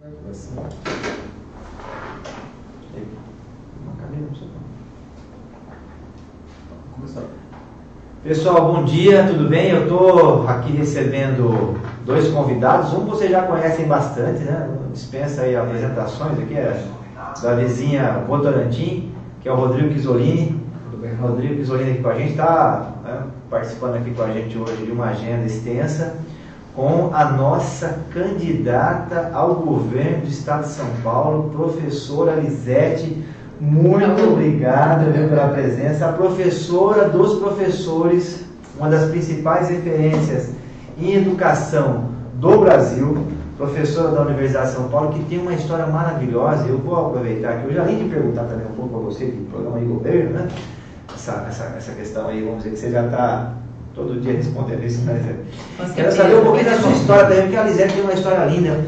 Vai começar. Uma cadeira, não sei como. Começar. Pessoal, bom dia, tudo bem? Eu estou aqui recebendo dois convidados. Um vocês já conhecem bastante, né? Dispensa aí apresentações aqui, é da vizinha Votorantim, que é o Rodrigo Chisolini. Tudo bem? Rodrigo Chisolini aqui com a gente, está participando aqui com a gente hoje de uma agenda extensa com a nossa candidata ao governo do Estado de São Paulo, professora Lisete. Muito obrigado pela presença. A professora dos professores, uma das principais referências em educação do Brasil, professora da Universidade de São Paulo, que tem uma história maravilhosa. Eu vou aproveitar aqui hoje, além de perguntar também um pouco para você, do programa de governo, né? Essa questão aí, vamos dizer que você já está todo dia respondendo isso, né? Quero saber um pouquinho da sua história também, porque a Lisete tem uma história linda,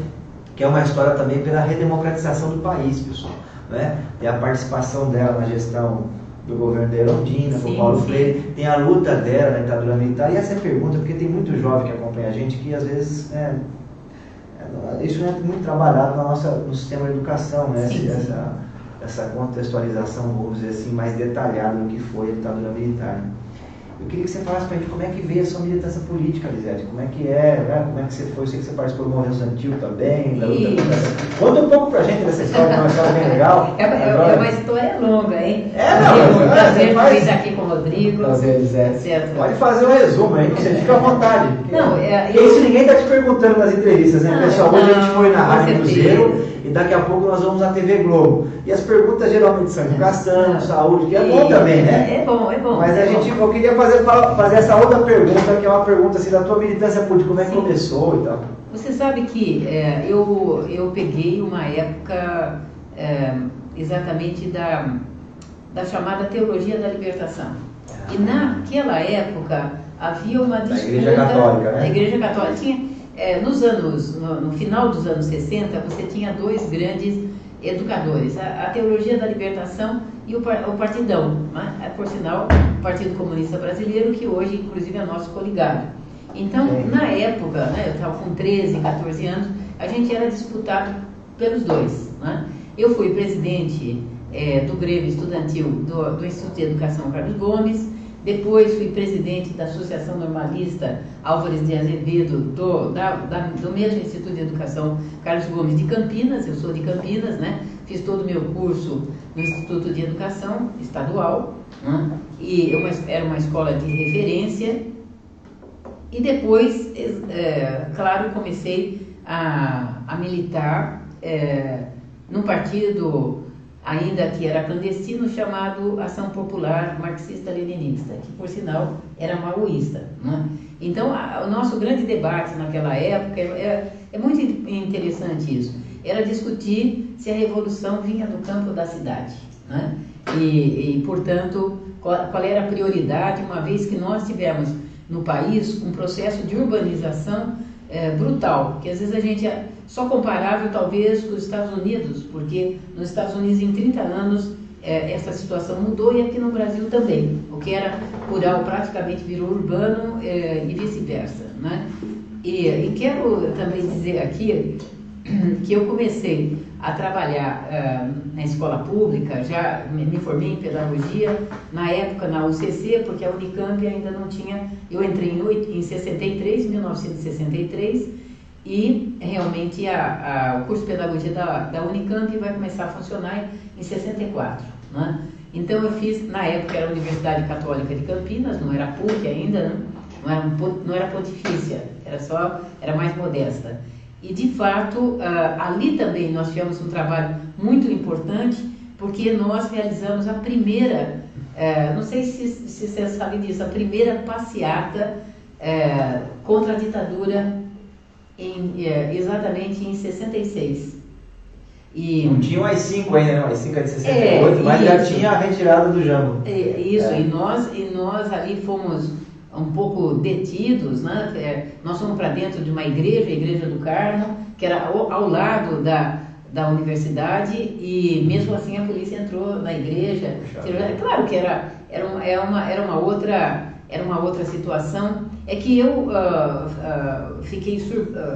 que é uma história também pela redemocratização do país, pessoal. Né? Tem a participação dela na gestão do governo da Erundina, com o Paulo Freire, tem a luta dela na ditadura militar. E essa é a pergunta, porque tem muito jovem que acompanha a gente que às vezes isso não é muito trabalhado no sistema de educação, né? Essa contextualização, vamos dizer assim, mais detalhada do que foi a ditadura militar. Eu queria que você falasse para a gente como é que veio a sua militância política, Lisete, como é que né? Como é que você foi, eu sei que você participou do Movimento Estudantil também, da luta conta um pouco para a gente dessa história, que é uma história bem legal. É uma história longa, hein? Não, prazer estar aqui com o Rodrigo. Prazer, Lisete. Certo. Pode fazer um resumo aí, você fica à vontade. Não, isso ninguém está te perguntando nas entrevistas, né? Pessoal, hoje a gente foi na Rádio Cruzeiro e daqui a pouco nós vamos na TV Globo. E as perguntas geralmente são educação, saúde, que é bom também, né? É bom. Mas eu queria fazer essa outra pergunta, que é uma pergunta assim, da tua militância política, como é que começou e tal. Você sabe que eu peguei uma época exatamente da chamada teologia da libertação. E naquela época havia uma disputa... Da Igreja Católica, né? A Igreja Católica tinha... no final dos anos 60, você tinha dois grandes educadores, a teologia da libertação e o Partidão, né? Por sinal, o Partido Comunista Brasileiro, que hoje, inclusive, é nosso coligado. Então, na época, né, eu estava com 13, 14 anos, a gente era disputado pelos dois. Né? Eu fui presidente do Grêmio Estudantil do Instituto de Educação Carlos Gomes, depois fui presidente da Associação Normalista Álvares de Azevedo, do mesmo Instituto de Educação Carlos Gomes de Campinas. Eu sou de Campinas, né? Fiz todo o meu curso no Instituto de Educação Estadual, né? E era uma escola de referência. E depois, claro, comecei a militar num partido ainda que era clandestino, chamado Ação Popular Marxista-Leninista, que por sinal era maoísta. Né? Então, o nosso grande debate naquela época, é muito interessante isso, era discutir se a revolução vinha do campo da cidade. Né? E, portanto, qual era a prioridade, uma vez que nós tivemos no país um processo de urbanização brutal, que às vezes a gente só comparável talvez com os Estados Unidos, porque nos Estados Unidos em 30 anos essa situação mudou e aqui no Brasil também. O que era rural praticamente virou urbano e vice-versa. Né? E quero também dizer aqui que eu comecei a trabalhar na escola pública, já me formei em pedagogia, na época na UCC, porque a Unicamp ainda não tinha, eu entrei em 63, 1963, e realmente o curso de pedagogia da Unicamp vai começar a funcionar em 64. Né? Então eu fiz, na época era a Universidade Católica de Campinas, não era PUC ainda, né? não era pontifícia, era mais modesta. E, de fato, ali também nós tivemos um trabalho muito importante, porque nós realizamos a primeira, não sei se você sabe disso, a primeira passeata contra a ditadura exatamente em 66. Não tinha o AI-5 ainda, né? O AI-5 é de 68, mas já tinha a retirada do Jambo. E nós ali fomos um pouco detidos, né? Nós fomos para dentro de uma igreja, a Igreja do Carmo, que era ao lado da universidade, e mesmo assim a polícia entrou na igreja. Claro que era uma outra situação. É que eu fiquei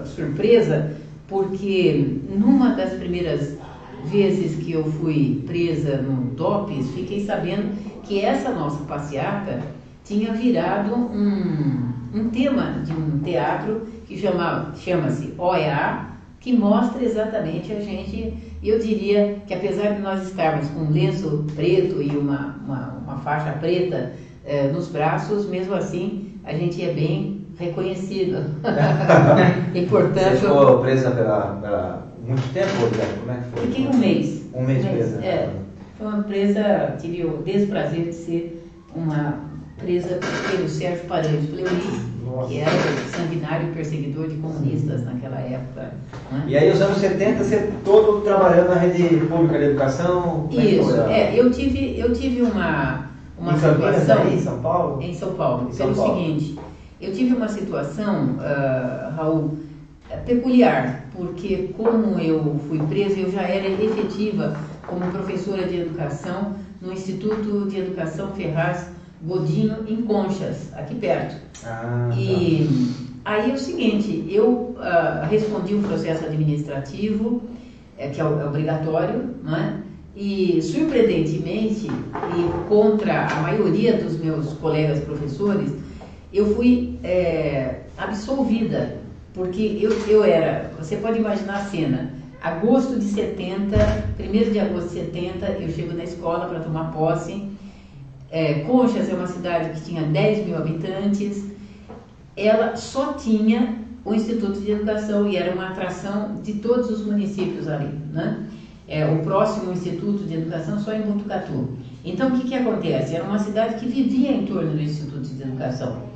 surpresa porque numa das primeiras vezes que eu fui presa no DOPS, fiquei sabendo que essa nossa passeata tinha virado um tema de um teatro que chama-se OEA, que mostra exatamente a gente. Eu diria que apesar de nós estarmos com um lenço preto e uma faixa preta nos braços, mesmo assim a gente é bem reconhecido. E portanto... Você ficou presa pela muito tempo, Odete? Como é que foi? Fiquei um mês. Um mês presa? Foi uma presa, tive o desprazer de ser uma presa pelo Sérgio Paranhos Fleury, que era o sanguinário perseguidor de comunistas naquela época. Né? E aí, os anos 70, você todo trabalhando na rede pública de educação? Isso, eu tive uma situação... Aí, em São Paulo? Em São Paulo, pelo seguinte, eu tive uma situação, Raul, peculiar, porque como eu fui presa, eu já era efetiva como professora de educação no Instituto de Educação Ferraz Godinho, em Conchas, aqui perto. E aí é o seguinte, eu respondi um processo administrativo, que é obrigatório, né? E surpreendentemente, e contra a maioria dos meus colegas professores, eu fui absolvida, porque eu era, você pode imaginar a cena, agosto de 70, 1º de agosto de 70, eu chego na escola para tomar posse. Conchas é uma cidade que tinha 10 mil habitantes, ela só tinha o Instituto de Educação e era uma atração de todos os municípios ali, né? O próximo Instituto de Educação só em Botucatu. Então, o que acontece? Era uma cidade que vivia em torno do Instituto de Educação.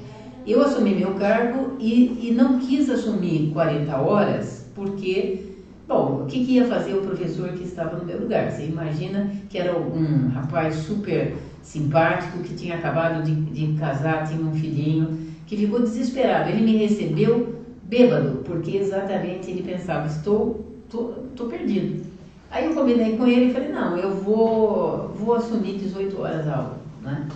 Eu assumi meu cargo e não quis assumir 40 horas, porque, bom, o que ia fazer o professor que estava no meu lugar? Você imagina que era um rapaz super simpático, que tinha acabado de casar, tinha um filhinho, que ficou desesperado. Ele me recebeu bêbado, porque exatamente ele pensava, tô perdido. Aí eu combinei com ele e falei, não, eu vou assumir 18 horas a aula, né?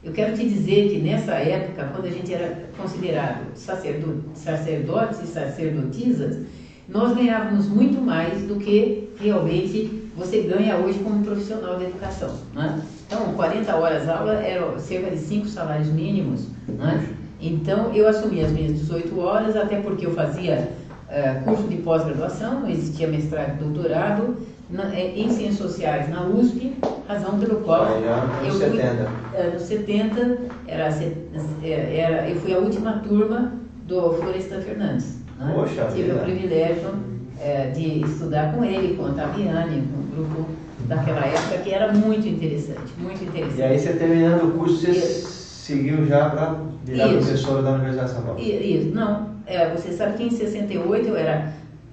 Eu quero te dizer que nessa época, quando a gente era considerado sacerdotes e sacerdotisas, nós ganhávamos muito mais do que realmente você ganha hoje como profissional da educação, né? Então, 40 horas aula eram cerca de 5 salários mínimos, né? Então, eu assumi as minhas 18 horas, até porque eu fazia curso de pós-graduação, não existia mestrado e doutorado em Ciências Sociais na USP, razão pelo qual eu fui... Nos 70, eu fui a última turma do Florestan Fernandes. Né? Poxa, tive o privilégio de estudar com ele, com a Taviane, com o grupo daquela época, que era muito interessante, muito interessante. E aí, você terminando o curso, você seguiu já para virar professora da Universidade de São Paulo? Isso, não. Você sabe que em 68 eu era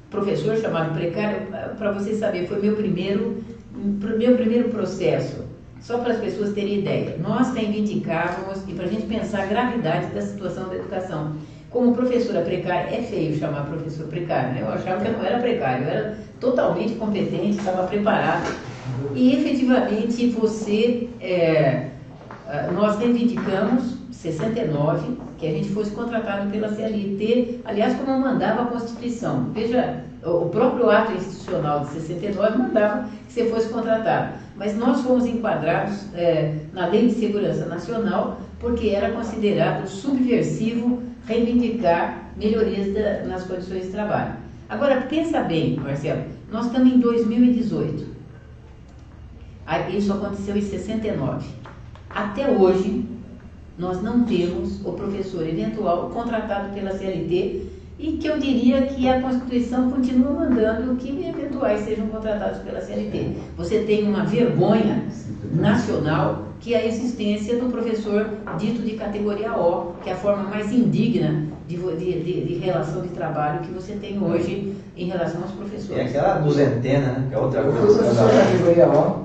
professor chamado precário, para você saber, foi meu primeiro processo. Só para as pessoas terem ideia. Nós reivindicávamos, e para a gente pensar a gravidade da situação da educação. Como professora precária, é feio chamar professor precário, né? Eu achava que eu não era precário, eu era totalmente competente, estava preparado. E efetivamente nós reivindicamos, 69, que a gente fosse contratado pela CLT, aliás, como mandava a Constituição. Veja, o próprio ato institucional de 69 mandava que você fosse contratado. Mas nós fomos enquadrados na Lei de Segurança Nacional, porque era considerado subversivo reivindicar melhorias nas condições de trabalho. Agora, pensa bem, Marcelo, nós estamos em 2018. Isso aconteceu em 69. Até hoje, nós não temos o professor eventual contratado pela CLT e que eu diria que a Constituição continua mandando que eventuais sejam contratados pela CLT. Você tem uma vergonha nacional que é a existência do professor dito de categoria O, que é a forma mais indigna de relação de trabalho que você tem hoje em relação aos professores. E aquela duzentena, né? Que é outra coisa. Professor categoria O?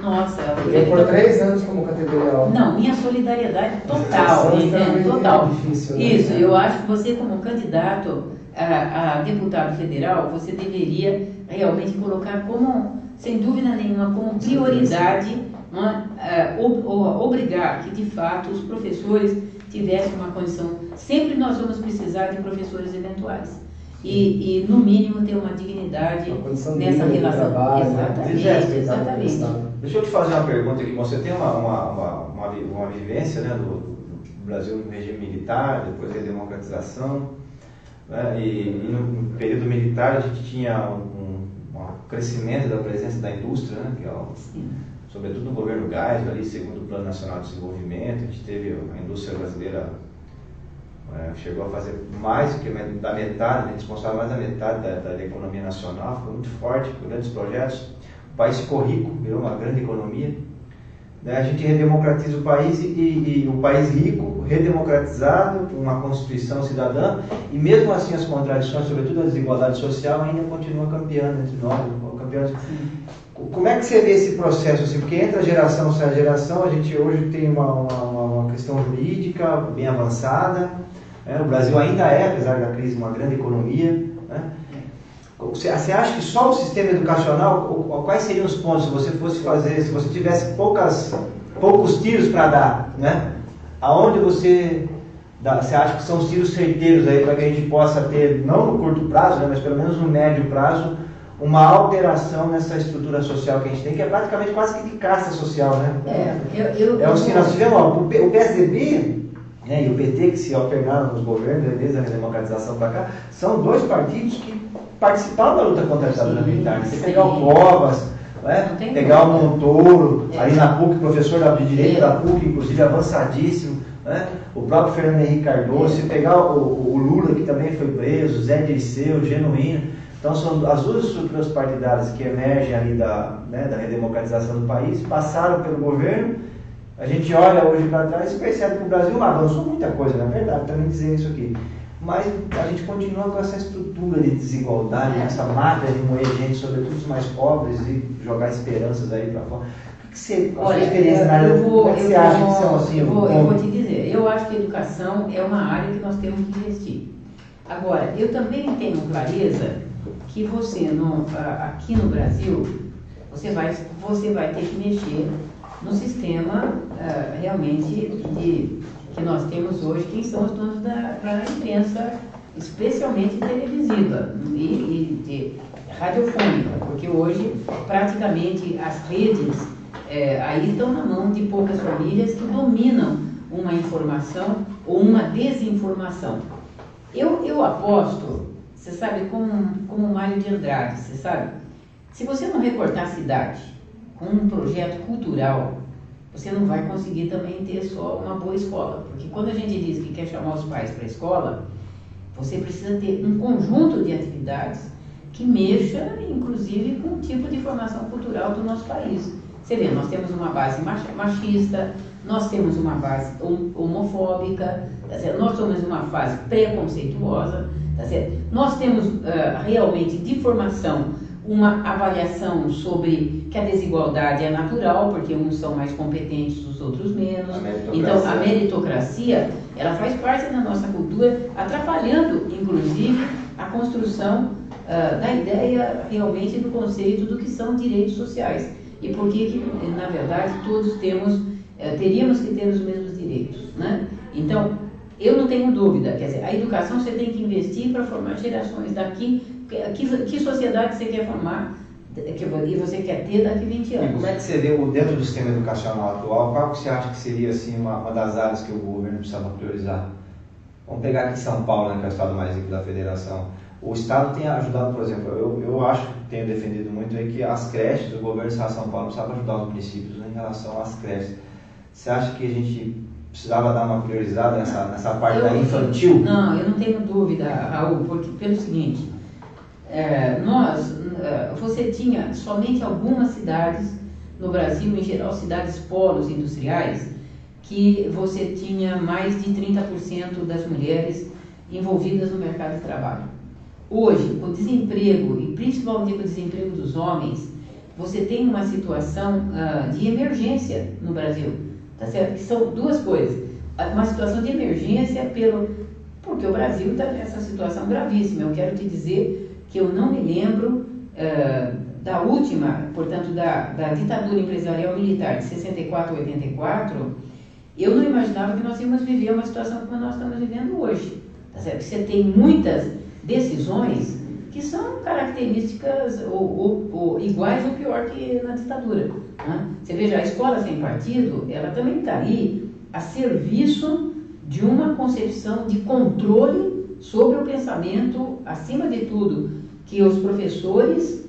Nossa. Fiquei por 3 anos como categoria O. Não, minha solidariedade total, total. Difícil, né? Isso, eu acho que você como candidato a deputado federal, você deveria realmente colocar como, sem dúvida nenhuma, como prioridade, obrigar que de fato os professores tivessem uma condição. Sempre nós vamos precisar de professores eventuais. e no mínimo ter uma dignidade nessa relação. Trabalho, Exatamente. Deixa eu te fazer uma pergunta aqui. Você tem uma vivência, né, do Brasil no regime militar, depois da democratização, né, e no período militar a gente tinha um crescimento da presença da indústria, né, que é sobretudo no governo Geisel, ali, segundo o Plano Nacional de Desenvolvimento. A gente teve a indústria brasileira, chegou a fazer mais do que da metade, né, responsável mais da metade da economia nacional, ficou muito forte, com grandes projetos. O país ficou rico, virou uma grande economia. A gente redemocratiza o país e o país rico, redemocratizado, com uma Constituição cidadã, e mesmo assim as contradições, sobretudo a desigualdade social, ainda continua campeando entre nós, campeando. Como é que você vê esse processo? Assim? Porque entra geração, sai geração, a gente hoje tem uma questão jurídica bem avançada, né? O Brasil ainda é, apesar da crise, uma grande economia, né? Você acha que só o sistema educacional, quais seriam os pontos se você fosse fazer, se você tivesse poucos tiros para dar, né? Aonde você acha que são os tiros certeiros aí para que a gente possa ter, não no curto prazo, né, mas pelo menos no médio prazo, uma alteração nessa estrutura social que a gente tem, que é praticamente quase que de caça social, né? Nós tivemos o PSDB, né, e o PT, que se alternaram nos governos desde a democratização para cá, são dois partidos que participaram da luta contra a ditadura militar. Você pegar o Covas, né, pegar o Montoro, ali na PUC, professor de direito da PUC, inclusive avançadíssimo, né, o próprio Fernando Henrique Cardoso, você pegar o Lula, que também foi preso, Zé Dirceu, Genuíno. Então são as duas estruturas partidárias que emergem ali da redemocratização do país, passaram pelo governo. A gente olha hoje para trás e percebe que o Brasil avançou muita coisa, na verdade, também dizer isso aqui. Mas a gente continua com essa estrutura de desigualdade, essa máquina de moer gente, sobretudo os mais pobres, e jogar esperanças aí para fora. O que você, a sua experiência na área, como é que você acha que são assim? Eu vou te dizer, eu acho que a educação é uma área que nós temos que investir. Agora, eu também tenho clareza que você, aqui no Brasil, você vai ter que mexer no sistema realmente que nós temos hoje, quem são os donos da imprensa, especialmente televisiva e de radiofônica, porque hoje praticamente as redes aí estão na mão de poucas famílias que dominam uma informação ou uma desinformação. Eu aposto, você sabe, como o Mário de Andrade, você sabe, se você não recortar a cidade com um projeto cultural, você não vai conseguir também ter só uma boa escola. Porque quando a gente diz que quer chamar os pais para a escola, você precisa ter um conjunto de atividades que mexa, inclusive, com o tipo de formação cultural do nosso país. Você vê, nós temos uma base machista, nós temos uma base homofóbica, tá certo? Nós somos uma fase preconceituosa, tá certo? Nós temos realmente de formação uma avaliação sobre que a desigualdade é natural, porque uns são mais competentes, os outros menos. Então, a meritocracia, ela faz parte da nossa cultura, atrapalhando, inclusive, a construção da ideia realmente do conceito do que são direitos sociais. E por que, na verdade, todos teríamos que ter os mesmos direitos, né? Então, eu não tenho dúvida, quer dizer, a educação você tem que investir para formar gerações daqui. Que sociedade você quer formar e você quer ter daqui a 20 anos? E como é que você vê dentro do sistema educacional atual, qual que você acha que seria assim, uma das áreas que o governo precisava priorizar? Vamos pegar aqui São Paulo, né, que é o estado mais rico da federação. O estado tem ajudado, por exemplo, eu acho que tenho defendido muito aí que as creches, o governo do estado de São Paulo precisava ajudar os municípios, né, em relação às creches. Você acha que a gente precisava dar uma priorizada nessa parte da infantil? Não, eu não tenho dúvida, Raul, porque pelo seguinte, você tinha somente algumas cidades no Brasil, em geral cidades polos industriais, que você tinha mais de 30% das mulheres envolvidas no mercado de trabalho. Hoje, com o desemprego, e principalmente com o desemprego dos homens, você tem uma situação de emergência no Brasil, tá certo? Que são duas coisas. Uma situação de emergência porque o Brasil está nessa situação gravíssima. Eu quero te dizer que eu não me lembro da última, portanto, da ditadura empresarial militar de 64 a 84, eu não imaginava que nós íamos viver uma situação como nós estamos vivendo hoje. Tá certo? Você tem muitas decisões que são características ou iguais ou pior que na ditadura. Né? Você veja, a escola sem partido, ela também está aí a serviço de uma concepção de controle sobre o pensamento, acima de tudo, que os professores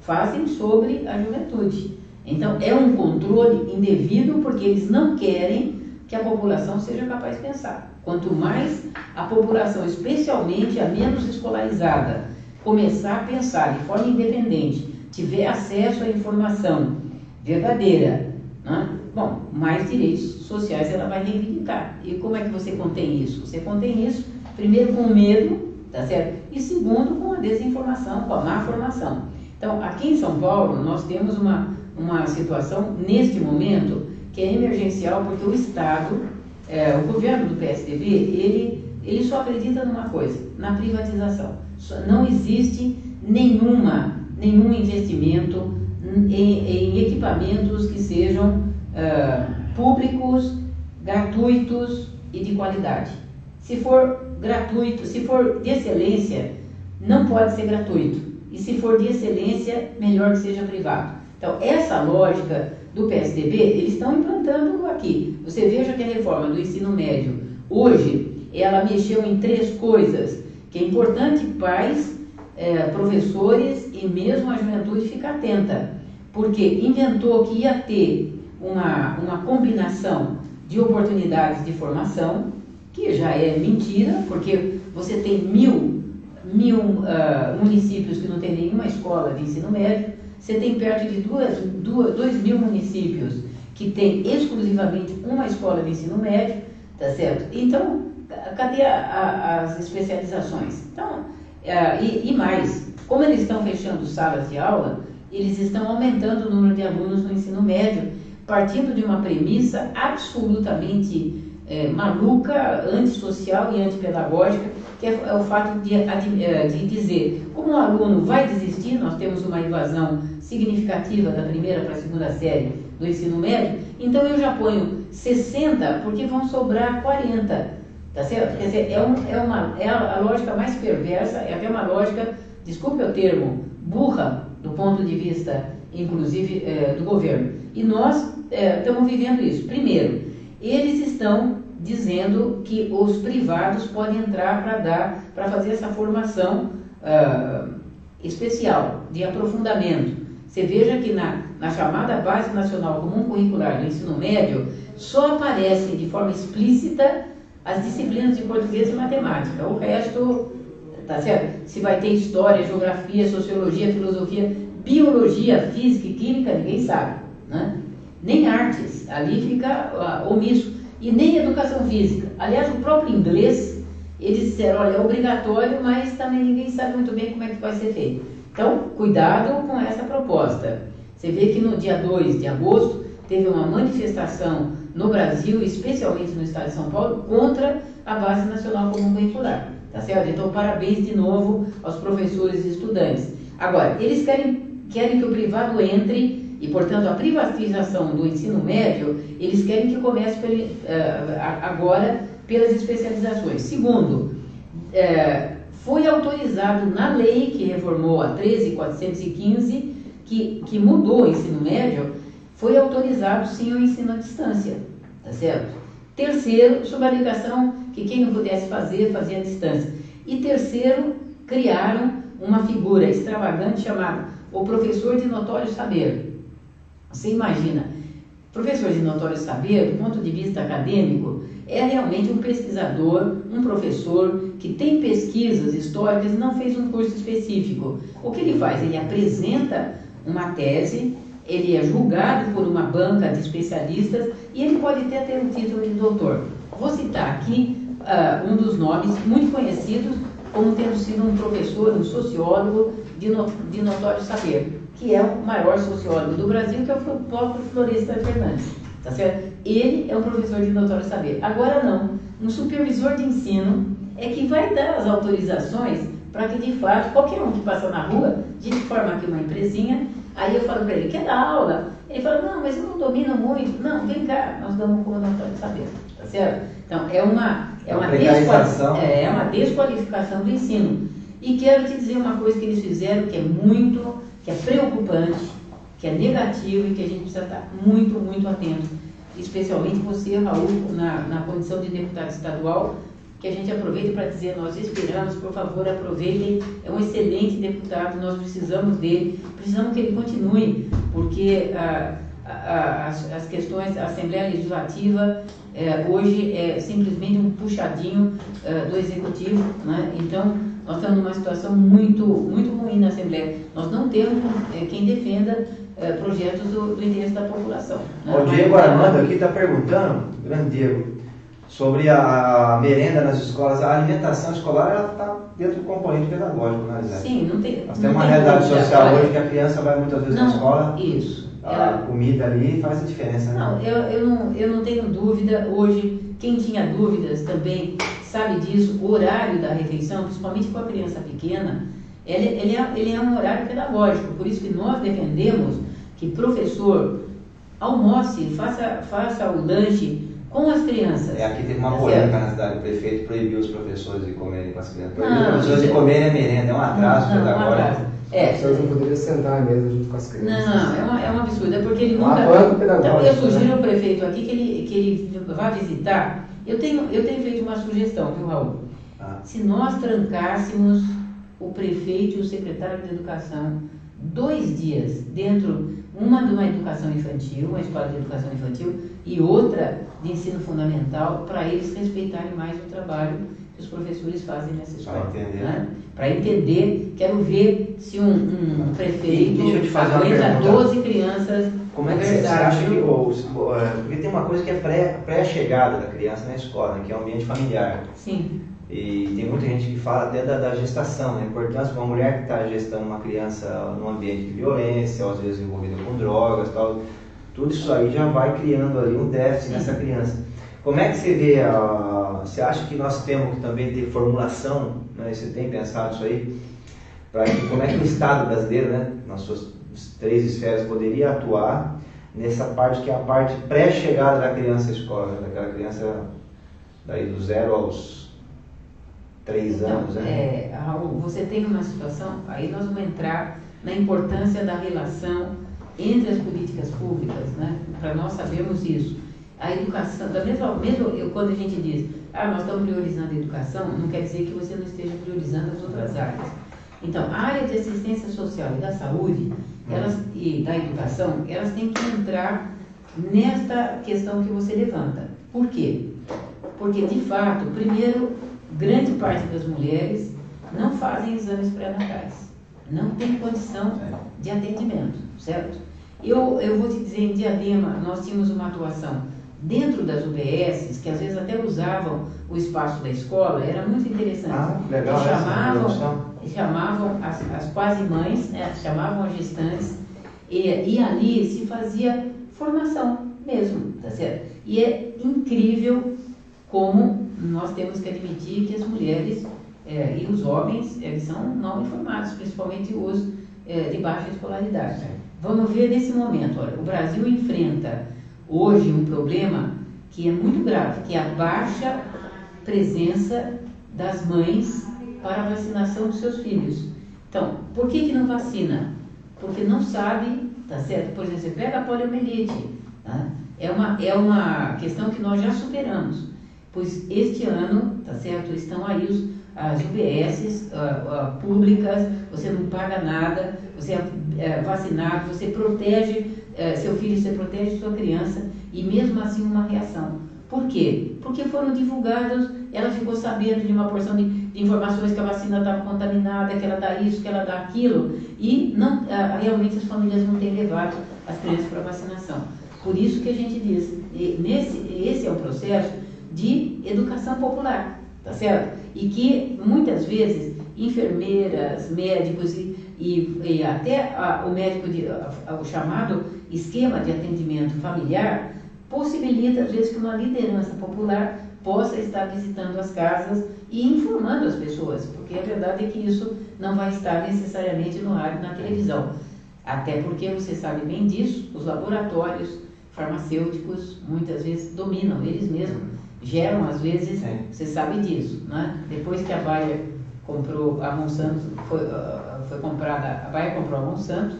fazem sobre a juventude. Então, é um controle indevido porque eles não querem que a população seja capaz de pensar. Quanto mais a população, especialmente a menos escolarizada, começar a pensar de forma independente, tiver acesso à informação verdadeira, né? Bom, mais direitos sociais ela vai reivindicar. E como é que você contém isso? Você contém isso, primeiro, com o medo, tá certo? E segundo, com a desinformação, com a má formação. Então, aqui em São Paulo, nós temos uma situação, neste momento, que é emergencial, porque o Estado, o governo do PSDB, ele só acredita numa coisa, na privatização. Não existe nenhum investimento em equipamentos que sejam públicos, gratuitos e de qualidade. Se for gratuito, se for de excelência, não pode ser gratuito. E se for de excelência, melhor que seja privado. Então, essa lógica do PSDB, eles estão implantando aqui. Você veja que a reforma do ensino médio, hoje, ela mexeu em 3 coisas, que é importante pais, professores e mesmo a juventude ficar atenta. Porque inventou que ia ter uma combinação de oportunidades de formação, que já é mentira, porque você tem mil municípios que não tem nenhuma escola de ensino médio, você tem perto de 2.000 municípios que tem exclusivamente uma escola de ensino médio, tá certo? Então, cadê as especializações? Então, e mais, como eles estão fechando salas de aula, eles estão aumentando o número de alunos no ensino médio, partindo de uma premissa absolutamente maluca, antissocial e antipedagógica, que é o fato de dizer, como o aluno vai desistir, nós temos uma evasão significativa da primeira para a segunda série do ensino médio, então eu já ponho 60 porque vão sobrar 40, tá certo? Quer dizer, é a lógica mais perversa, é até uma lógica, desculpe o termo, burra do ponto de vista, inclusive, do governo. E nós estamos vivendo isso. Primeiro, eles estão dizendo que os privados podem entrar para fazer essa formação especial, de aprofundamento. Você veja que na chamada Base Nacional Comum Curricular do Ensino Médio, só aparecem de forma explícita as disciplinas de português e matemática. O resto, tá certo? Se vai ter história, geografia, sociologia, filosofia, biologia, física e química, ninguém sabe, né? Nem artes, ali fica omisso. E nem educação física. Aliás, o próprio inglês, eles disseram, olha, é obrigatório, mas também ninguém sabe muito bem como é que vai ser feito. Então, cuidado com essa proposta. Você vê que no dia 2 de agosto, teve uma manifestação no Brasil, especialmente no estado de São Paulo, contra a Base Nacional Comum Curricular. Tá certo? Então, parabéns de novo aos professores e estudantes. Agora, eles querem que o privado entre, e, portanto, a privatização do ensino médio, eles querem que comece agora pelas especializações. Segundo, foi autorizado na lei que reformou a 13.415, que mudou o ensino médio, foi autorizado sim o ensino à distância, tá certo? Terceiro, sob a alegação que quem não pudesse fazer, fazia à distância. E terceiro, criaram uma figura extravagante chamada o professor de notório saber. Você imagina, professor de notório saber, do ponto de vista acadêmico, é realmente um pesquisador, um professor que tem pesquisas históricas e não fez um curso específico. O que ele faz? Ele apresenta uma tese, ele é julgado por uma banca de especialistas e ele pode até ter um título de doutor. Vou citar aqui um dos nomes muito conhecidos como tendo sido um professor, um sociólogo de notório saber, que é o maior sociólogo do Brasil, que é o próprio Florestan Fernandes, tá certo? Ele é um professor de notório saber. Agora não, um supervisor de ensino é que vai dar as autorizações para que, de fato, qualquer um que passa na rua, a gente forma aqui uma empresinha, aí eu falo para ele, quer dar aula? Ele fala, não, mas eu não domino muito. Não, vem cá, nós damos como notório saber, tá certo? Então, é uma precarização. É uma desqualificação do ensino. E quero te dizer uma coisa que eles fizeram que é preocupante, que é negativo e que a gente precisa estar muito, muito atento. Especialmente você, Raul, na condição de deputado estadual, que a gente aproveita para dizer, nós esperamos, por favor, aproveitem, é um excelente deputado, nós precisamos dele, precisamos que ele continue, porque as questões, a Assembleia Legislativa hoje é simplesmente um puxadinho do Executivo, né? Então, nós estamos numa situação muito, muito ruim na Assembleia. Nós não temos quem defenda projetos do interesse da população. Né? O Diego Armando aqui está perguntando, grande Diego, sobre a merenda nas escolas. A alimentação escolar está dentro do componente pedagógico, né, Zé? Sim, não tem. Nós temos uma realidade social hoje que a criança vai muitas vezes na escola. Isso. A comida ali faz a diferença, né? Não, eu não tenho dúvida. Hoje, quem tinha dúvidas também sabe disso. O horário da refeição, principalmente com a criança pequena, ele é um horário pedagógico. Por isso que nós defendemos que professor almoce, faça o lanche com as crianças. Aqui teve uma polêmica na cidade. O prefeito proibiu os professores de comerem com as crianças. Proibiu os professores de comerem a merenda. É um atraso pedagógico. Os professores não poderiam sentar à mesa junto com as crianças. Não, é um absurdo. É porque ele nunca... Então, eu sugiro ao prefeito aqui que ele vá visitar. Eu tenho feito uma sugestão, viu, Raul? Se nós trancássemos o prefeito e o secretário de Educação 2 dias dentro, uma de uma educação infantil, uma escola de educação infantil, e outra de ensino fundamental, para eles respeitarem mais o trabalho que os professores fazem nessa escola. Para entender, quero ver se um prefeito aguenta 12 crianças. Como é que você acha que... Porque tem uma coisa que é pré-chegada da criança na escola, né, que é o ambiente familiar. Sim. E tem muita gente que fala até da gestação, a importância de uma mulher que está gestando uma criança num ambiente de violência, ou às vezes envolvida com drogas, tal. Tudo isso aí já vai criando ali um déficit nessa criança. Como é que você vê, você acha que nós temos que também ter formulação, né? Você tem pensado isso aí? Como é que o Estado brasileiro, né, nas suas 3 esferas, poderia atuar nessa parte que é a parte pré-chegada da criança à escola, né? Daquela criança daí do 0 aos 3 anos, né? Raul, você tem uma situação, aí nós vamos entrar na importância da relação entre as políticas públicas, né? Para nós sabermos isso. A educação, quando a gente diz, nós estamos priorizando a educação, não quer dizer que você não esteja priorizando as outras áreas. Então, a área de assistência social e da saúde, e da educação, elas têm que entrar nesta questão que você levanta. Por quê? Porque, de fato, primeiro, grande parte das mulheres não fazem exames pré-natais. Não tem condição de atendimento, certo? Eu vou te dizer, em Diadema, nós tínhamos uma atuação dentro das UBSs, que às vezes até usavam o espaço da escola, era muito interessante. Legal, chamavam as quase mães, né, chamavam as gestantes, e ali se fazia formação mesmo, tá certo? E é incrível como nós temos que admitir que as mulheres e os homens, eles são mal informados, principalmente os de baixa escolaridade. Vamos ver nesse momento, olha, o Brasil enfrenta hoje um problema que é muito grave, que é a baixa presença das mães para a vacinação dos seus filhos. Então, por que não vacina? Porque não sabe, tá certo? Por exemplo, você pega a poliomielite, tá? É uma questão que nós já superamos, pois este ano, tá certo, estão aí as UBSs públicas, você não paga nada, você é vacinado, você protege seu filho, você protege sua criança, e mesmo assim uma reação. Por quê? Porque foram divulgados, ela ficou sabendo de uma porção de informações que a vacina estava contaminada, que ela dá isso, que ela dá aquilo, e realmente as famílias não têm levado as crianças para a vacinação. Por isso que a gente diz, esse é um processo de educação popular, tá certo? E que muitas vezes enfermeiras, médicos e até o médico, o chamado esquema de atendimento familiar, possibilita às vezes que uma liderança popular possa estar visitando as casas e informando as pessoas, porque a verdade é que isso não vai estar necessariamente no rádio, na televisão. Até porque você sabe bem disso, os laboratórios farmacêuticos muitas vezes dominam, eles mesmos geram, às vezes, Sim. você sabe disso, né? Depois que a Bayer comprou, a Monsanto foi comprada, a Bayer comprou a Monsanto,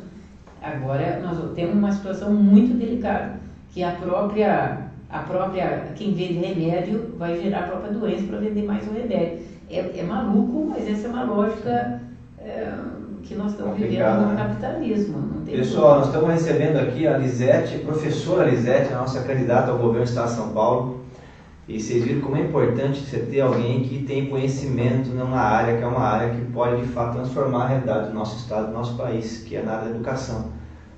agora nós temos uma situação muito delicada, que a própria quem vende remédio vai gerar a própria doença para vender mais o remédio. É maluco, mas essa é uma lógica que nós estamos vivendo no capitalismo. Não tem Pessoal, nós estamos recebendo aqui a Lisete, professora Lisete, a nossa candidata ao governo do Estado de São Paulo. E vocês viram como é importante você ter alguém que tem conhecimento numa área que é uma área que pode de fato transformar a realidade do nosso estado, do nosso país, que é na área da educação.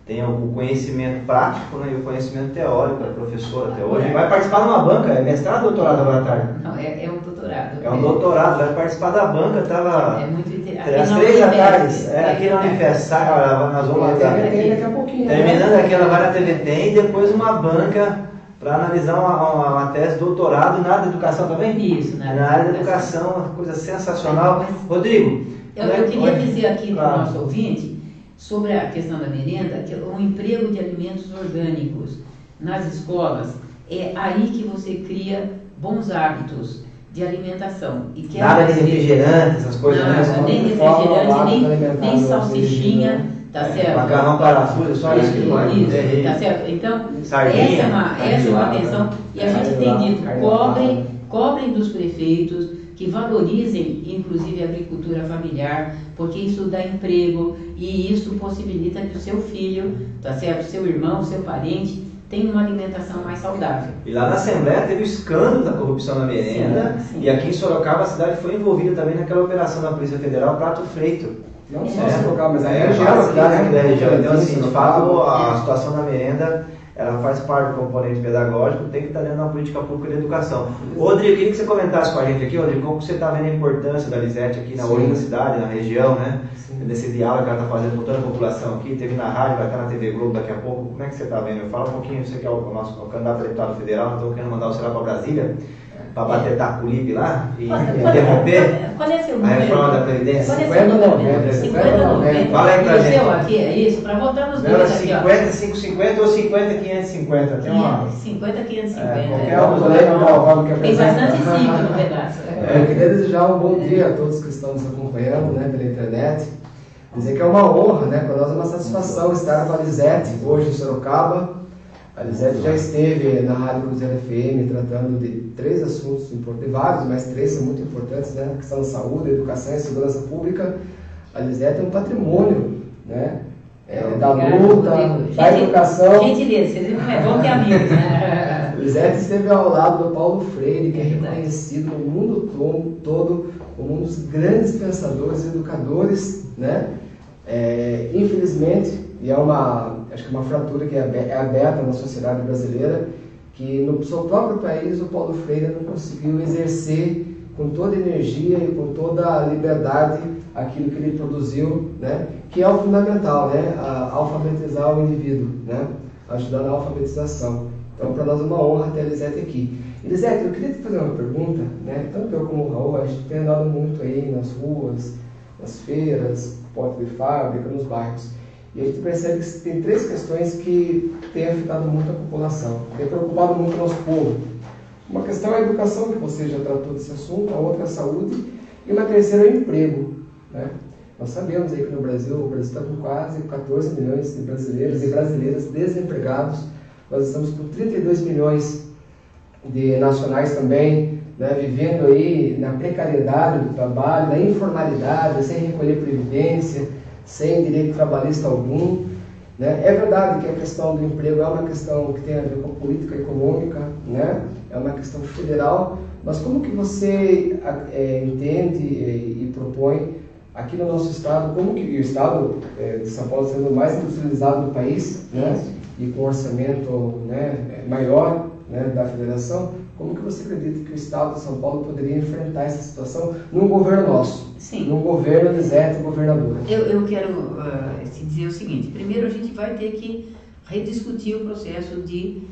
Tem o conhecimento prático, né, e o conhecimento teórico, a professora até hoje. Vai participar de uma banca, é mestrado ou doutorado agora à tarde? Não, é um doutorado. É um doutorado, vai participar da banca, estava muito interessante. às 3 da tarde, aqui na Unifest, nós vamos lá. Daqui a pouquinho. Terminando aqui, ela vai na TVT e depois uma banca para analisar uma tese de doutorado na área da educação também? Isso, na área da educação, uma coisa sensacional. Rodrigo, eu queria dizer aqui para o nosso ouvinte sobre a questão da merenda, que o emprego de alimentos orgânicos nas escolas é aí que você cria bons hábitos de alimentação. E nada de refrigerante, essas coisas, nada, nem refrigerante, nem salsichinha, tá certo? Macarrão parafuso, só isso que não é. Isso, tá certo? Então, essa é uma atenção, e a gente tem dito, cobrem dos prefeitos que valorizem, inclusive, a agricultura familiar, porque isso dá emprego e isso possibilita que o seu filho, tá certo? Seu irmão, seu parente, tenha uma alimentação mais saudável. E lá na Assembleia teve o escândalo da corrupção na merenda, sim. E aqui em Sorocaba a cidade foi envolvida também naquela operação da Polícia Federal, Prato Freito. Não só Sorocaba, mas a região. Da região. Então, assim, de fato, a situação da merenda, ela faz parte do componente pedagógico, tem que estar dentro da política pública de educação. Rodrigo, eu queria que você comentasse com a gente aqui, Rodrigo, como você está vendo a importância da Lisete aqui hoje na cidade, na região, né? Desse diálogo que ela está fazendo com toda a população aqui, teve na rádio, vai estar na TV Globo daqui a pouco. Como é que você está vendo? Fala um pouquinho, você que é o nosso candidato a deputado federal, nós estamos querendo mandar você lá para Brasília, para bater taculipe lá e interromper qual é seu a número? reforma da Previdência. Qual é seu número? 50,90. Fala aí pra E o gente. seu aqui, é isso? Para votar nos dois aqui, ó. 50, 550 ou 50, 550. Tem uma... 50, 550. qualquer um dos dois. Tem bastante 5 no pedaço. Eu queria desejar um bom dia a todos que estão nos acompanhando, né, pela internet. Dizer que é uma honra, né, para nós é uma satisfação estar com a Lisete hoje em Sorocaba. A Lisete já esteve na Rádio Cruzeiro FM tratando de 3 assuntos importantes, vários, mas 3 são muito importantes, né, a questão da saúde, educação e segurança pública. A Lisete é um patrimônio, né, da luta, da educação. Gentileza, vocês viram, é bom ter amigos, né? Lisete esteve ao lado do Paulo Freire, que é reconhecido no mundo todo como um dos grandes pensadores e educadores, né? Infelizmente, e acho que é uma fratura que é aberta na sociedade brasileira, que no seu próprio país o Paulo Freire não conseguiu exercer com toda a energia e com toda a liberdade aquilo que ele produziu, né? Que é o fundamental, né? Alfabetizar o indivíduo, né? Ajudar na alfabetização. Então, para nós é uma honra ter a Lisete aqui. E, Lisete, eu queria te fazer uma pergunta, né? Tanto eu como o Raul, a gente tem andado muito aí nas ruas, nas feiras, porta de fábrica, nos bairros. E a gente percebe que tem 3 questões que têm afetado muito a população, têm preocupado muito o nosso povo. Uma questão é a educação, que você já tratou desse assunto, a outra é a saúde, e uma terceira é o emprego, né? Nós sabemos aí que no Brasil, o Brasil está com quase 14 milhões de brasileiros e brasileiras desempregados. Nós estamos com 32 milhões de nacionais também, né, vivendo aí na precariedade do trabalho, na informalidade, sem recolher previdência, sem direito trabalhista algum, né? É verdade que a questão do emprego é uma questão que tem a ver com a política econômica, né? É uma questão federal, mas como que você entende e propõe aqui no nosso estado, como que o estado de São Paulo sendo o mais industrializado do país, né? E com um orçamento, né, maior, né, da federação, como que você acredita que o estado de São Paulo poderia enfrentar essa situação num governo nosso? Sim. Num governo Lisete, governadora? Eu quero te dizer o seguinte: primeiro a gente vai ter que rediscutir o processo de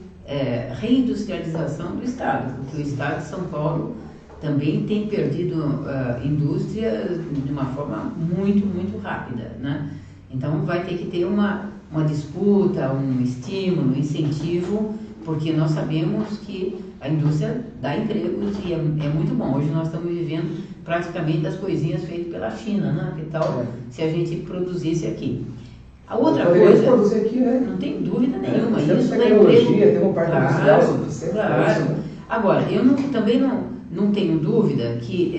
reindustrialização do estado, porque o estado de São Paulo também tem perdido indústria de uma forma muito, muito rápida, né? Então vai ter que ter uma disputa, um estímulo, um incentivo, porque nós sabemos que a indústria dá empregos e é muito bom. Hoje nós estamos vivendo praticamente das coisinhas feitas pela China, né? Que tal se a gente produzisse aqui? A outra coisa, produzir aqui, né? não tem dúvida nenhuma, temos isso dá tecnologia, emprego. tem uma parte industrial suficiente. Claro. Né? Agora, eu também não tenho dúvida que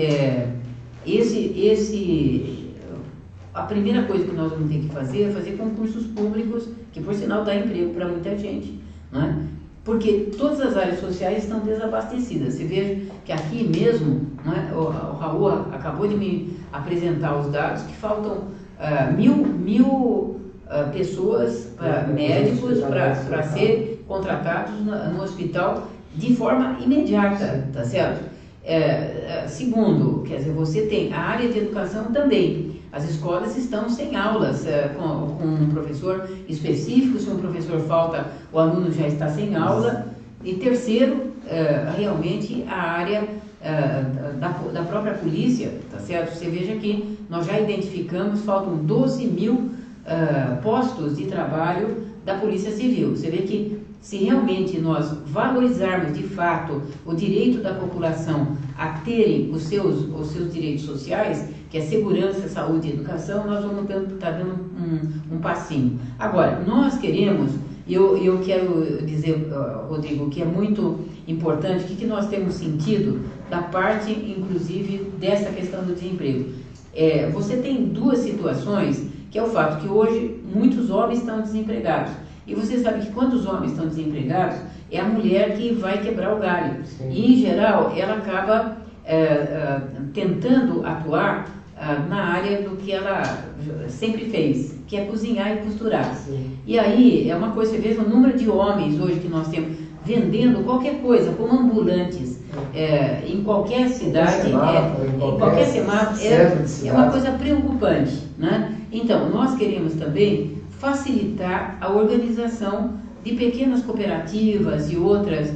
a primeira coisa que nós vamos ter que fazer é fazer concursos públicos, que por sinal dá emprego para muita gente, né? Porque todas as áreas sociais estão desabastecidas. Você vê que aqui mesmo, né, o Raul acabou de me apresentar os dados, que faltam mil pessoas, médicos, para ser contratados no hospital de forma imediata, tá certo? Segundo, quer dizer, você tem a área de educação também. As escolas estão sem aulas, com um professor específico. Se um professor falta, o aluno já está sem aula. E terceiro, realmente a área da própria polícia, tá certo? Você veja que nós já identificamos, faltam 12 mil postos de trabalho da Polícia Civil. Você vê que se realmente nós valorizarmos de fato o direito da população a terem os seus direitos sociais, que é segurança, saúde e educação, nós vamos estar dando um passinho. Agora, nós queremos, e eu quero dizer, Rodrigo, que é muito importante, o que nós temos sentido da parte, inclusive, dessa questão do desemprego. Você tem duas situações, que é o fato que hoje muitos homens estão desempregados. E você sabe que quando os homens estão desempregados, é a mulher que vai quebrar o galho. Sim. E, em geral, ela acaba tentando atuar na área do que ela sempre fez, que é cozinhar e costurar. Sim. E aí, é uma coisa, você vê o número de homens hoje que nós temos vendendo qualquer coisa, como ambulantes, em qualquer cidade, em qualquer semáforo, é uma coisa preocupante, né? Então, nós queremos também facilitar a organização de pequenas cooperativas e outras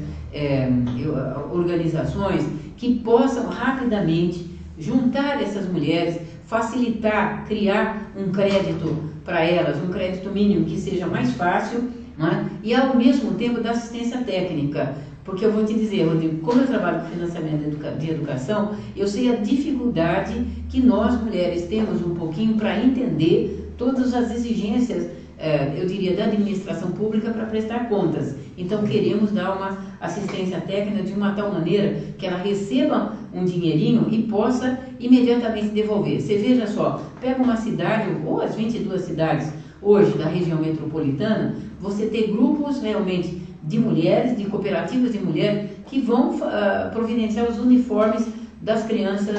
organizações que possam rapidamente juntar essas mulheres, facilitar, criar um crédito para elas, um crédito mínimo que seja mais fácil, né? E ao mesmo tempo da assistência técnica. Porque eu vou te dizer, Rodrigo, como eu trabalho com financiamento de educação, eu sei a dificuldade que nós mulheres temos um pouquinho para entender todas as exigências, eu diria, da administração pública para prestar contas. Então, queremos dar uma assistência técnica de uma tal maneira que ela receba um dinheirinho e possa imediatamente devolver. Você veja só, pega uma cidade, ou as 22 cidades hoje da região metropolitana, você tem grupos realmente de mulheres, de cooperativas de mulheres, que vão providenciar os uniformes das crianças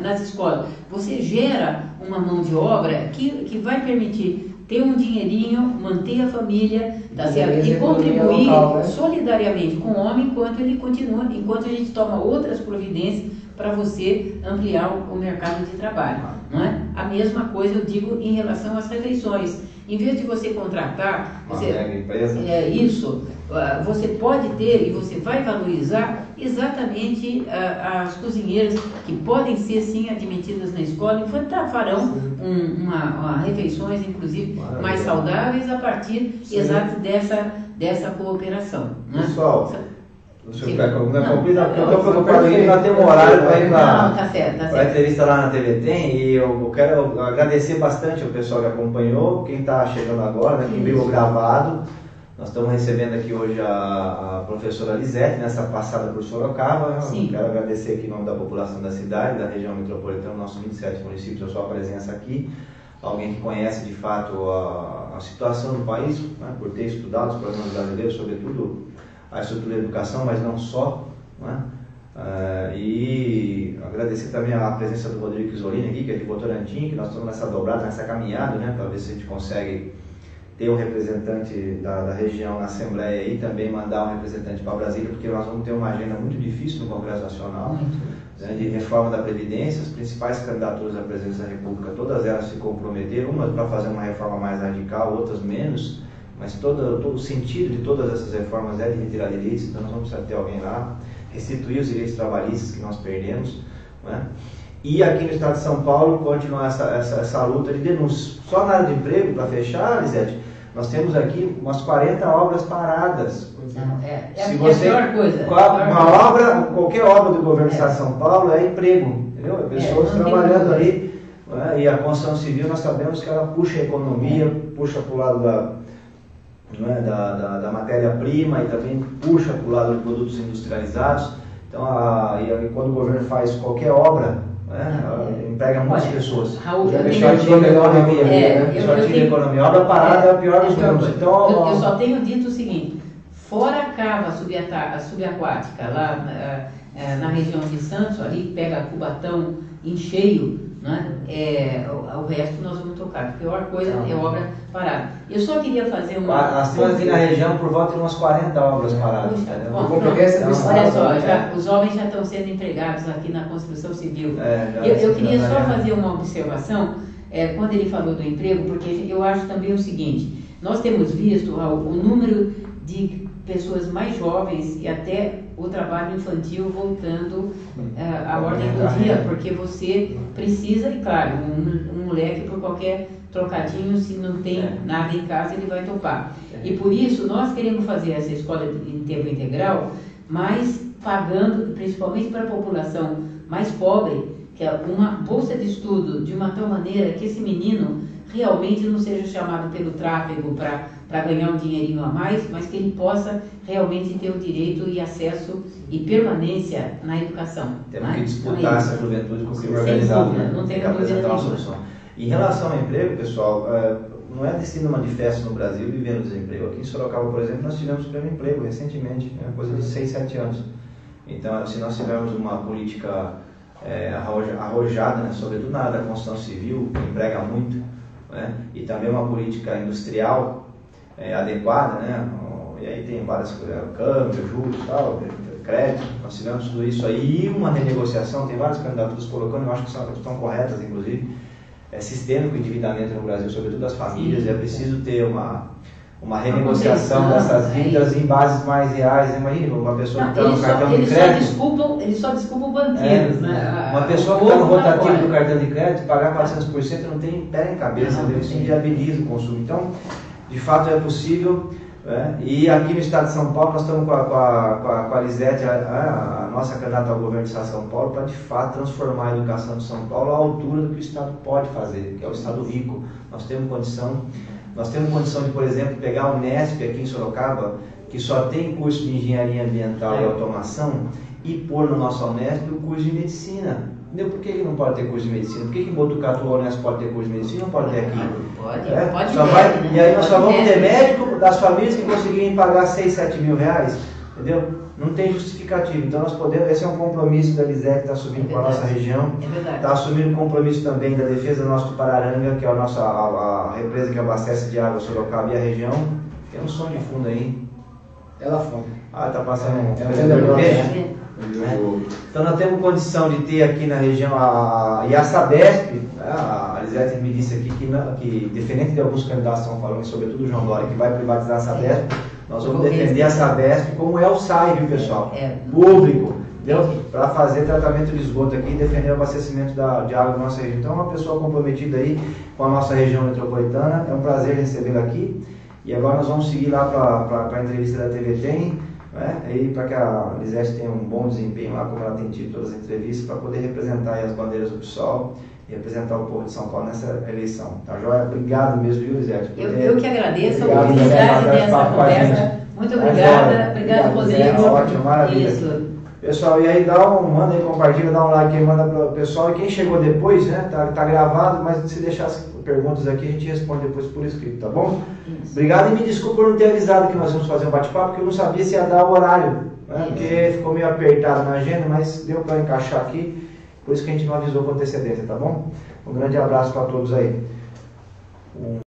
nas escolas. Você gera uma mão de obra que vai permitir ter um dinheirinho, manter a família, tá certo? E contribuir local, né? Solidariamente com o homem enquanto a gente toma outras providências para você ampliar o mercado de trabalho, não é? A mesma coisa eu digo em relação às refeições. Em vez de você contratar, você pode ter e você vai valorizar exatamente as cozinheiras que podem ser sim admitidas na escola e farão refeições inclusive mais saudáveis a partir exato dessa cooperação. Né? Pessoal, deixa eu ficar porque eu estou preocupado que nós temos um horário para ir para a entrevista lá na TV Tem, e eu quero agradecer bastante ao pessoal que acompanhou, quem está chegando agora, né, quem viu gravado. Nós estamos recebendo aqui hoje a professora Lisete, nessa passada por Sorocaba. Eu quero agradecer aqui em nome da população da cidade, da região metropolitana, nossos 27 municípios, a sua presença aqui. Alguém que conhece de fato a situação do país, né, por ter estudado os problemas brasileiros, sobretudo a estrutura da educação, mas não só, né? E agradecer também a presença do Rodrigo Isolini aqui, que é de Votorantim, que nós estamos nessa dobrada, nessa caminhada, né, para ver se a gente consegue ter um representante da região na Assembleia e também mandar um representante para Brasília, porque nós vamos ter uma agenda muito difícil no Congresso Nacional, né, de reforma da Previdência. As principais candidaturas à presidência da República, todas elas se comprometeram, umas para fazer uma reforma mais radical, outras menos, mas todo o sentido de todas essas reformas é de retirar direitos. Então nós vamos precisar ter alguém lá, restituir os direitos trabalhistas que nós perdemos, né? E aqui no estado de São Paulo continuar essa luta de denúncia. Só na área de emprego, para fechar, Lisete, Nós temos aqui umas 40 obras paradas. Não, Se você, a pior coisa. Qualquer obra do governo do Estado de São Paulo é emprego, entendeu? Pessoas trabalhando ali, né? E a construção civil nós sabemos que ela puxa a economia, puxa para o lado da matéria-prima e também puxa para o lado de produtos industrializados. Então, e quando o governo faz qualquer obra, emprega muitas pessoas. Raul, já ativa a economia. A obra parada é a pior dos mundos. Então, eu só tenho dito o seguinte: fora a cava subaquática, lá na região de Santos, ali pega Cubatão em cheio, né? O resto nós vamos tocar. A pior coisa é obra parada. Eu só queria fazer uma. Nós temos aqui na região por volta de umas 40 obras paradas. Olha só, os homens já estão sendo empregados aqui na construção civil. Eu queria só fazer uma observação quando ele falou do emprego, porque eu acho também o seguinte: nós temos visto o número de pessoas mais jovens e até o trabalho infantil voltando à ordem do dia, porque você precisa, e claro, um moleque por qualquer trocadinho, se não tem nada em casa, ele vai topar. E por isso nós queremos fazer essa escola em tempo integral, mas pagando, principalmente para a população mais pobre, que é uma bolsa de estudo de uma tal maneira que esse menino realmente não seja chamado pelo tráfego para ganhar um dinheirinho a mais, mas que ele possa realmente ter o direito e acesso e permanência na educação. Temos que disputar essa juventude com o crime organizado, né? Não tem apresentar uma solução. Em relação ao emprego, pessoal, não é destino manifesto no Brasil viver no desemprego. Aqui em Sorocaba, por exemplo, nós tivemos o prêmio emprego recentemente, coisa de 6, 7 anos. Então, se nós tivermos uma política arrojada, né, sobretudo na área da construção civil, que emprega muito, né, e também uma política industrial adequada, né, e aí tem várias coisas, câmbio, juros, tal, crédito, nós tivemos tudo isso aí, e uma renegociação, tem várias candidaturas colocando, eu acho que estão corretas, inclusive, sistêmico endividamento no Brasil, sobretudo das famílias, é preciso ter uma renegociação dessas dívidas em bases mais reais. Imagina, uma pessoa que está no cartão de crédito... Eles só desculpam banqueiros, né? Uma pessoa que está no rotativo do cartão de crédito, pagar 400% não tem pé em cabeça, isso inviabiliza o consumo. Então, de fato é possível, e aqui no estado de São Paulo nós estamos com a Lisete, a nossa candidata ao governo do estado de São Paulo, para de fato transformar a educação de São Paulo à altura do que o estado pode fazer, que é o estado rico. Nós temos condição de, por exemplo, pegar a Unesp aqui em Sorocaba, que só tem curso de engenharia ambiental e automação, e pôr no nosso Unesp o curso de medicina. Entendeu? Por que não pode ter curso de medicina? Por que Botucatu ou Unesp pode ter curso de medicina e não pode ter aqui? Pode e aí nós só vamos ter médico das famílias que conseguirem pagar 6, 7 mil reais, entendeu? Não tem justificativo. Então nós podemos, esse é um compromisso da Lisete que está assumindo com a nossa região. Está assumindo o compromisso também da defesa do nosso Tupararanga, que é a represa que abastece de água Sorocaba e a região. Tem um som de fundo aí. Ela fome. Está passando um peixe. Então nós temos condição de ter aqui na região e a Sabesp, a Lisete me disse aqui que defendente de alguns candidatos estão falando, sobretudo o João Dória, que vai privatizar a Sabesp, nós vamos defender a Sabesp como é o SAI, viu, pessoal? Público, para fazer tratamento de esgoto aqui e defender o abastecimento de água na nossa região. Então é uma pessoa comprometida aí com a nossa região metropolitana, é um prazer recebê-la aqui. E agora nós vamos seguir lá para a entrevista da TV Tem, e para que a Lisete tenha um bom desempenho lá, como ela tem tido todas as entrevistas, para poder representar aí as bandeiras do PSOL e representar o povo de São Paulo nessa eleição. Tá joia? Obrigado mesmo, viu, Lisete? Eu que agradeço a oportunidade dessa conversa. Muito obrigada. Obrigado, Rodrigo. Ótimo, maravilha. Isso. Pessoal, e aí manda aí, compartilha, dá um like aí, manda para o pessoal. E quem chegou depois, né, tá gravado, mas se deixar as perguntas aqui, a gente responde depois por escrito, tá bom? Isso. Obrigado e me desculpa por não ter avisado que nós vamos fazer um bate-papo, porque eu não sabia se ia dar o horário, né, porque ficou meio apertado na agenda, mas deu para encaixar aqui, por isso que a gente não avisou com antecedência, tá bom? Um grande abraço para todos aí.